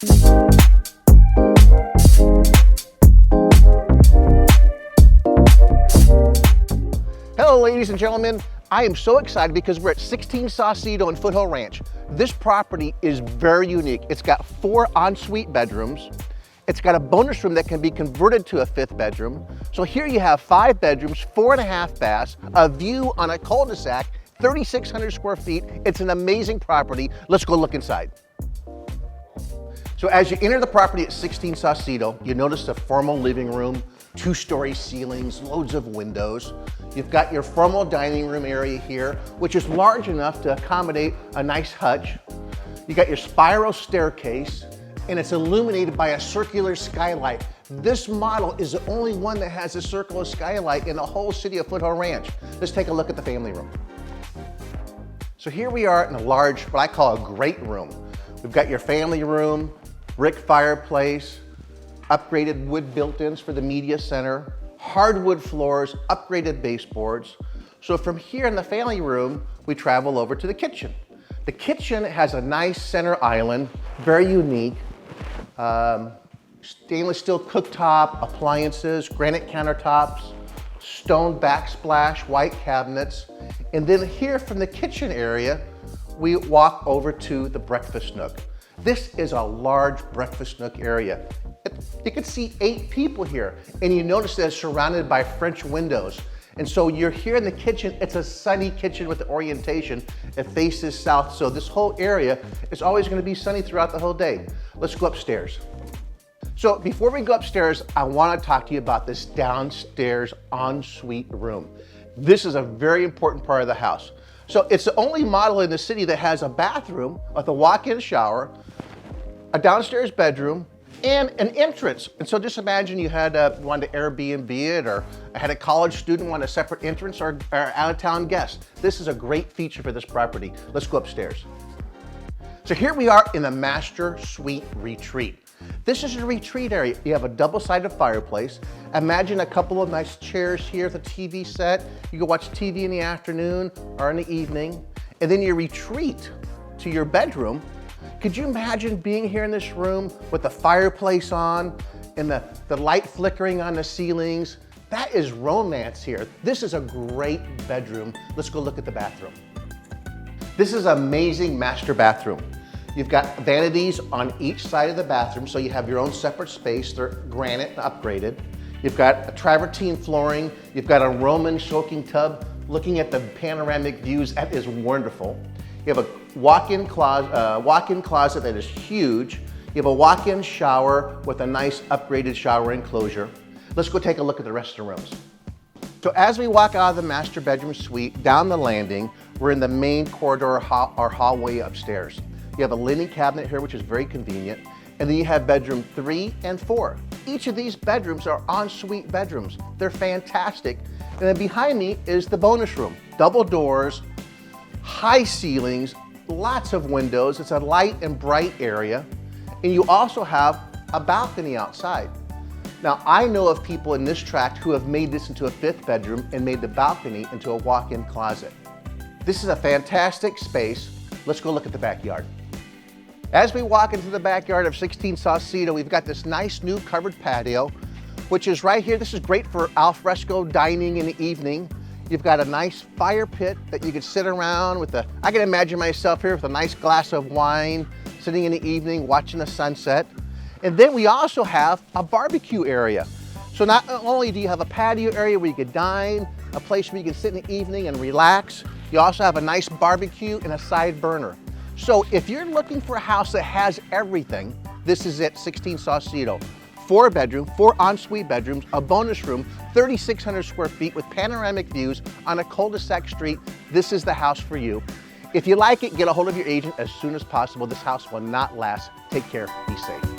Hello, ladies and gentlemen. I am so excited because we're at 16 Saucito in Foothill Ranch. This property is very unique. It's got 4 ensuite bedrooms. It's got a bonus room that can be converted to a 5th bedroom. So here you have 5 bedrooms, 4.5 baths, a view on a cul-de-sac, 3,600 square feet. It's an amazing property. Let's go look inside. So as you enter the property at 16 Saucito, you notice a formal living room, 2-story ceilings, loads of windows. You've got your formal dining room area here, which is large enough to accommodate a nice hutch. You got your spiral staircase, and it's illuminated by a circular skylight. This model is the only one that has a circular skylight in the whole city of Foothill Ranch. Let's take a look at the family room. So here we are in a large, what I call a great room. We've got your family room, brick fireplace, upgraded wood built-ins for the media center, hardwood floors, upgraded baseboards. So from here in the family room, we travel over to the kitchen. The kitchen has a nice center island, very unique. Stainless steel cooktop, appliances, granite countertops, stone backsplash, white cabinets. And then here from the kitchen area, we walk over to the breakfast nook. This is a large breakfast nook area. You can see 8 people here, and you notice that it's surrounded by French windows. And so you're here in the kitchen. It's a sunny kitchen with the orientation. It faces south, so this whole area is always going to be sunny throughout the whole day. Let's go upstairs. So before we go upstairs, I want to talk to you about this downstairs ensuite room. This is a very important part of the house. So it's the only model in the city that has a bathroom with a walk-in shower, a downstairs bedroom, and an entrance. And so just imagine you had wanted to Airbnb it, or had a college student want a separate entrance, or out-of-town guest. This is a great feature for this property. Let's go upstairs. So here we are in the master suite retreat. This is a retreat area. You have a double-sided fireplace. Imagine a couple of nice chairs here with a TV set. You can watch TV in the afternoon or in the evening, and then you retreat to your bedroom. Could you imagine being here in this room with the fireplace on and the light flickering on the ceilings? That is romance here. This is a great bedroom. Let's go look at the bathroom. This is an amazing master bathroom. You've got vanities on each side of the bathroom, so you have your own separate space. They're granite and upgraded. You've got a travertine flooring. You've got a Roman soaking tub. Looking at the panoramic views, that is wonderful. You have a walk-in closet that is huge. You have a walk-in shower with a nice upgraded shower enclosure. Let's go take a look at the rest of the rooms. So as we walk out of the master bedroom suite, down the landing, we're in the main corridor or hallway upstairs. You have a linen cabinet here, which is very convenient. And then you have bedroom 3 and 4. Each of these bedrooms are ensuite bedrooms. They're fantastic. And then behind me is the bonus room. Double doors, high ceilings, lots of windows. It's a light and bright area. And you also have a balcony outside. Now, I know of people in this tract who have made this into a 5th bedroom and made the balcony into a walk-in closet. This is a fantastic space. Let's go look at the backyard. As we walk into the backyard of 16 Saucito, we've got this nice new covered patio, which is right here. This is great for al fresco dining in the evening. You've got a nice fire pit that you can sit around with. I can imagine myself here with a nice glass of wine, sitting in the evening, watching the sunset. And then we also have a barbecue area. So not only do you have a patio area where you can dine, a place where you can sit in the evening and relax, you also have a nice barbecue and a side burner. So if you're looking for a house that has everything, this is it, 16 Saucito. 4 bedroom, 4 ensuite bedrooms, a bonus room, 3,600 square feet with panoramic views on a cul-de-sac street. This is the house for you. If you like it, get a hold of your agent as soon as possible. This house will not last. Take care, be safe.